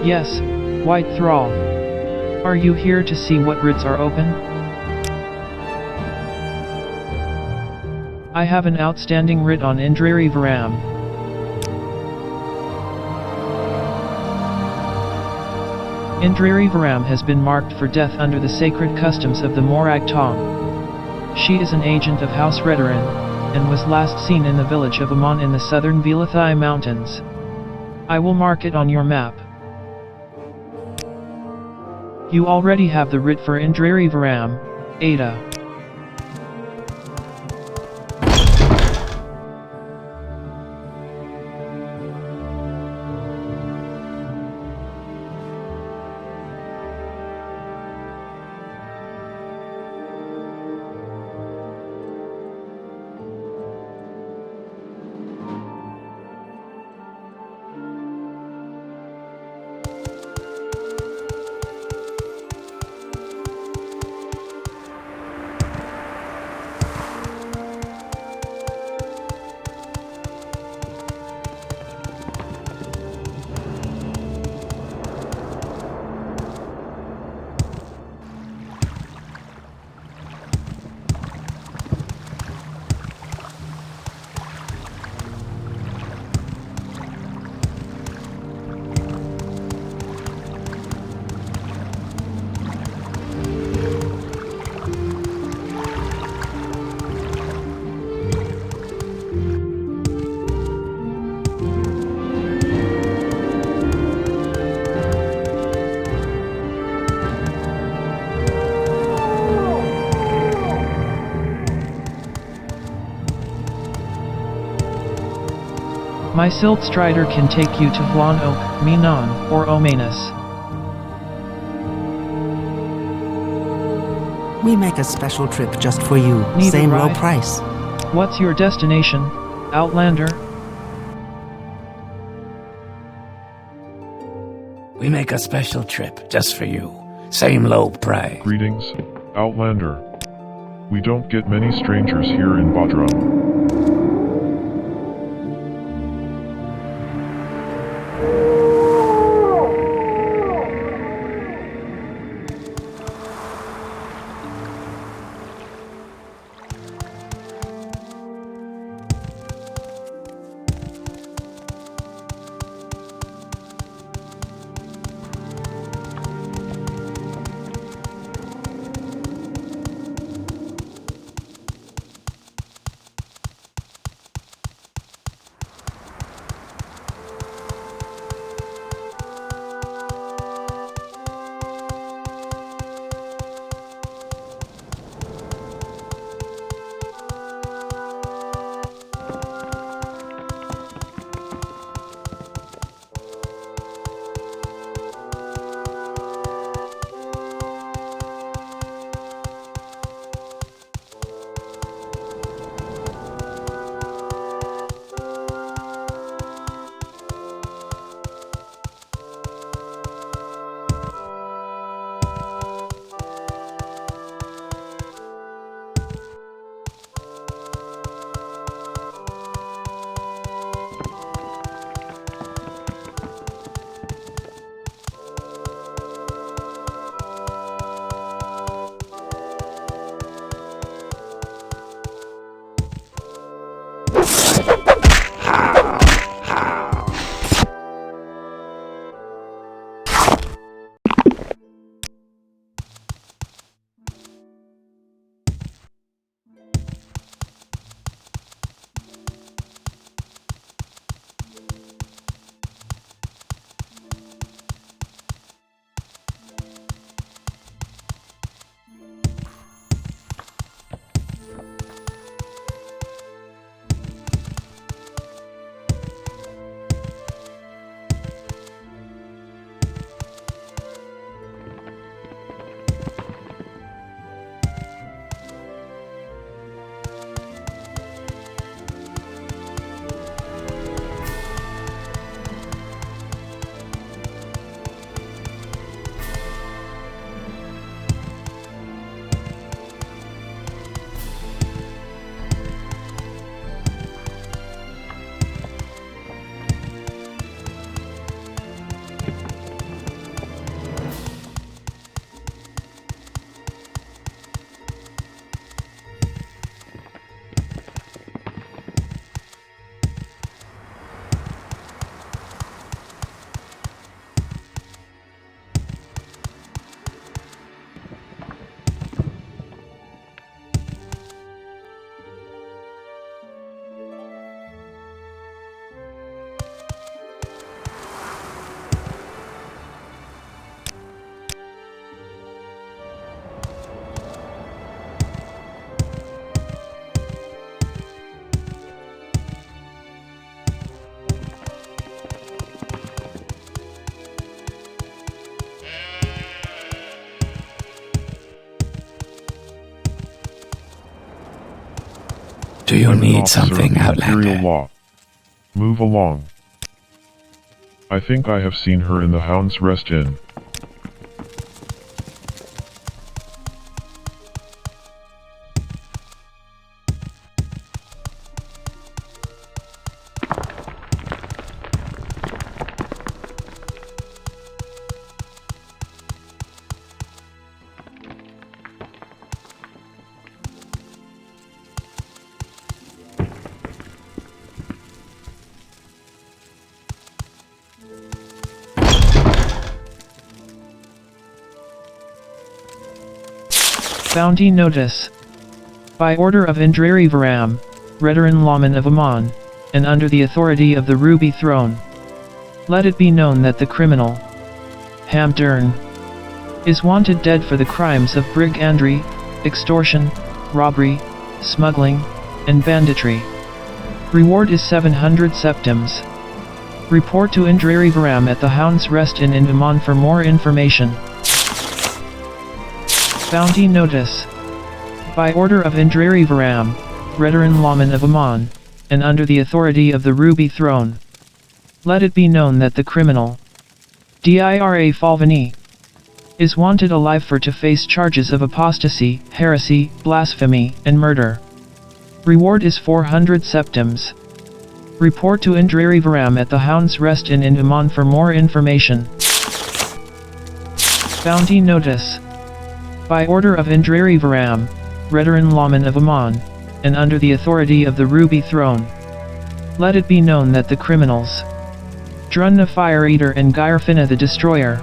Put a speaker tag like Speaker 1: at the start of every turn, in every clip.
Speaker 1: Yes, White Thrall. Are you here to see what writs are open? I have an outstanding writ on Indriri Veram. Indriri Veram has been marked for death under the sacred customs of the Morag Tong. She is an agent of House Redarin, and was last seen in the village of Amon in the southern Velathai mountains. I will mark it on your map. You already have the writ for Indriri Veram, Ada. My Silt Strider can take you to Hlan Oak, Minan, or Omanus.
Speaker 2: We make a special trip just for you.
Speaker 1: Need
Speaker 2: Same
Speaker 1: a
Speaker 2: low
Speaker 1: ride?
Speaker 2: price.
Speaker 1: What's your destination, Outlander?
Speaker 3: We make a special trip just for you. Same low price.
Speaker 4: Greetings, Outlander. We don't get many strangers here in Bodrum.
Speaker 3: you
Speaker 4: I'm an
Speaker 3: need
Speaker 4: officer of
Speaker 3: something,
Speaker 4: the Imperial
Speaker 3: Outlander?
Speaker 4: law. Move along. I think I have seen her in the Hound's Rest Inn.
Speaker 1: Bounty Notice. By order of Indriri Veram, Veteran Lawman of Amon, and under the authority of the Ruby Throne, let it be known that the criminal, Hamdern, is wanted dead for the crimes of brigandry, extortion, robbery, smuggling, and banditry. Reward is 700 septims. Report to Indriri Veram at the Hound's Rest Inn in Amon for more information. Bounty Notice. By order of Indriri Veram, Veteran Lawman of Amon, and under the authority of the Ruby Throne, let it be known that the criminal, Dira Falvani, is wanted alive to face charges of apostasy, heresy, blasphemy, and murder. Reward is 400 septims. Report to Indriri Veram at the Hound's Rest Inn in Amon for more information. Bounty Notice. By order of Indriri Veram, Veteran Lawman of Amon, and under the authority of the Ruby Throne, let it be known that the criminals, Drunna Fire Eater and Gyrfina the Destroyer,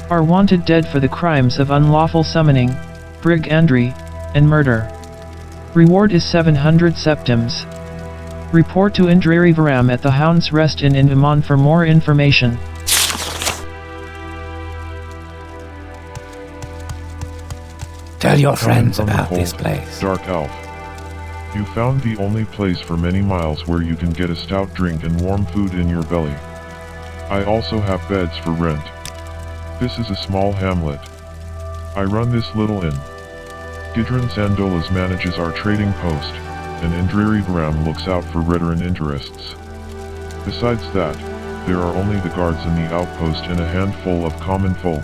Speaker 1: are wanted dead for the crimes of unlawful summoning, brigandry, and murder. Reward is 700 septims. Report to Indriri Veram at the Hound's Rest Inn in Amon for more information.
Speaker 3: Tell your friends
Speaker 4: Coming from the
Speaker 3: about
Speaker 4: cold,
Speaker 3: this place.
Speaker 4: Dark Elf. You found the only place for many miles where you can get a stout drink and warm food in your belly. I also have beds for rent. This is a small hamlet. I run this little inn. Gidron Sandolas manages our trading post, and Indriri Veram looks out for veteran interests. Besides that, there are only the guards in the outpost and a handful of common folk.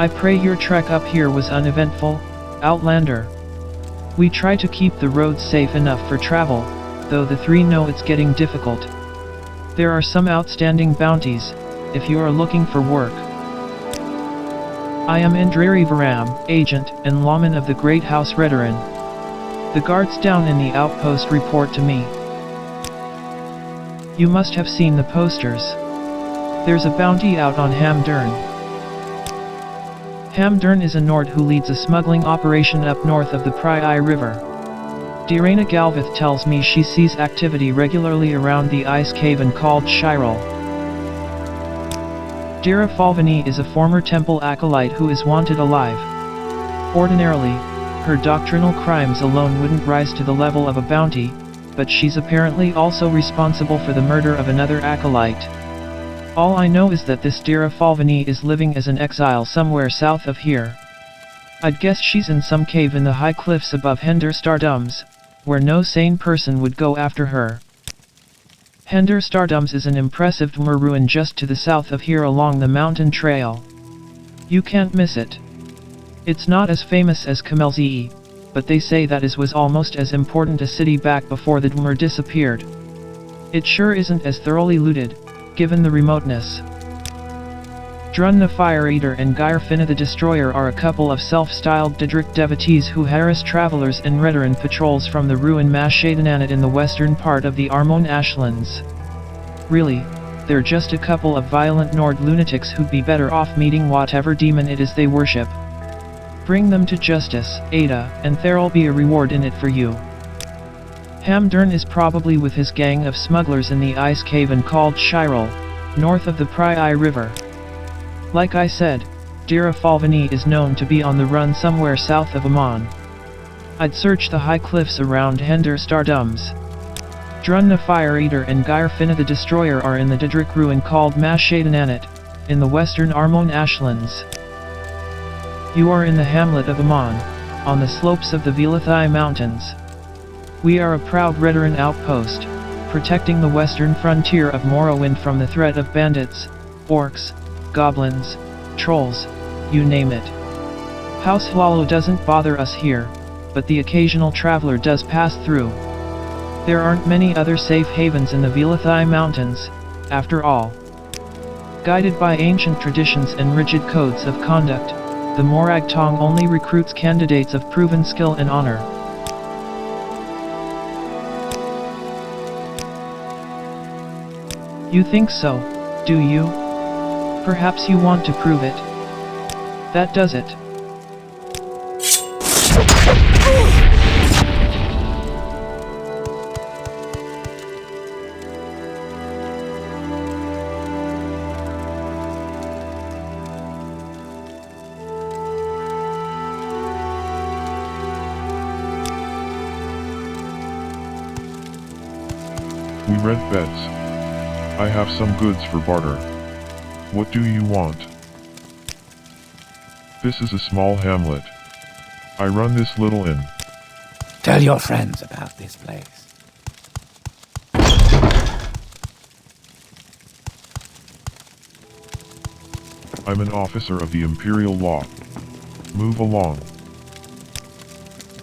Speaker 1: I pray your trek up here was uneventful, Outlander. We try to keep the roads safe enough for travel, though the three know it's getting difficult. There are some outstanding bounties, if you are looking for work. I am Indriri Veram, agent and lawman of the Great House Redarin. The guards down in the outpost report to me. You must have seen the posters. There's a bounty out on Hamdern. Hamdern is a Nord who leads a smuggling operation up north of the Prai River. Direna Galvith tells me she sees activity regularly around the ice cave called Shirel. Dira Falvani is a former temple acolyte who is wanted alive. Ordinarily, her doctrinal crimes alone wouldn't rise to the level of a bounty, but she's apparently also responsible for the murder of another acolyte. All I know is that this Dira Falvani is living as an exile somewhere south of here. I'd guess she's in some cave in the high cliffs above Hender Stardums, where no sane person would go after her. Hender Stardums is an impressive Dwemer ruin just to the south of here along the mountain trail. You can't miss it. It's not as famous as Kamelzee, but they say that was almost as important a city back before the Dwemer disappeared. It sure isn't as thoroughly looted, given the remoteness. Drunna Fire Eater and Gyrfina the Destroyer are a couple of self-styled Didrik devotees who harass travelers and Redarin patrols from the ruin Mashadananat in the western part of the Armon Ashlands. Really, they're just a couple of violent Nord lunatics who'd be better off meeting whatever demon it is they worship. Bring them to justice, Ada, and there'll be a reward in it for you. Hamdern is probably with his gang of smugglers in the ice cave called Shirel, north of the Prai River. Like I said, Dira Falvani is known to be on the run somewhere south of Amon. I'd search the high cliffs around Hender Stardums. Drunna Fire Eater and Gyrfina the Destroyer are in the Didrik ruin called Mashadananat, in the western Armon Ashlands. You are in the hamlet of Amon, on the slopes of the Velathai Mountains. We are a proud Redaran outpost, protecting the western frontier of Morrowind from the threat of bandits, orcs, goblins, trolls, you name it. House Hlaalu doesn't bother us here, but the occasional traveler does pass through. There aren't many other safe havens in the Velathai Mountains, after all. Guided by ancient traditions and rigid codes of conduct, the Morag Tong only recruits candidates of proven skill and honor. You think so, do you? Perhaps you want to prove it. That does it.
Speaker 4: We rent beds. I have some goods for barter. What do you want? This is a small hamlet. I run this little inn.
Speaker 3: Tell your friends about this place.
Speaker 4: I'm an officer of the Imperial Law. Move along.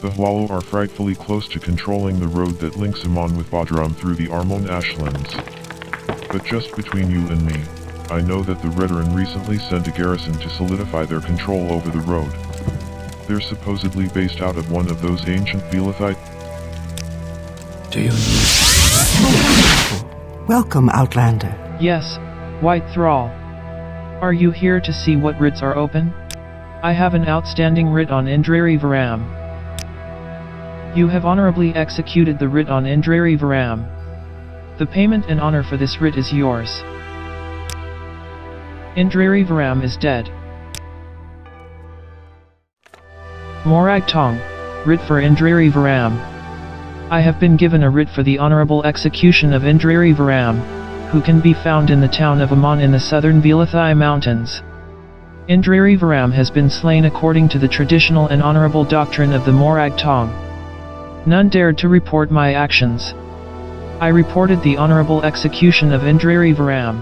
Speaker 4: The Hlaalu are frightfully close to controlling the road that links Amon with Veram through the Armon Ashlands. But just between you and me, I know that the Redaran recently sent a garrison to solidify their control over the road. They're supposedly based out of one of those ancient Velathai.
Speaker 3: Do you need...
Speaker 2: Welcome, Outlander.
Speaker 1: Yes, White Thrall. Are you here to see what writs are open? I have an outstanding writ on Indriri Veram. You have honorably executed the writ on Indriri Veram. The payment and honor for this writ is yours. Indriri Veram is dead. Morag Tong, writ for Indriri Veram. I have been given a writ for the honorable execution of Indriri Veram, who can be found in the town of Amon in the southern Velathai Mountains. Indriri Veram has been slain according to the traditional and honorable doctrine of the Morag Tong. None dared to report my actions. I reported the honorable execution of Indriri Veram.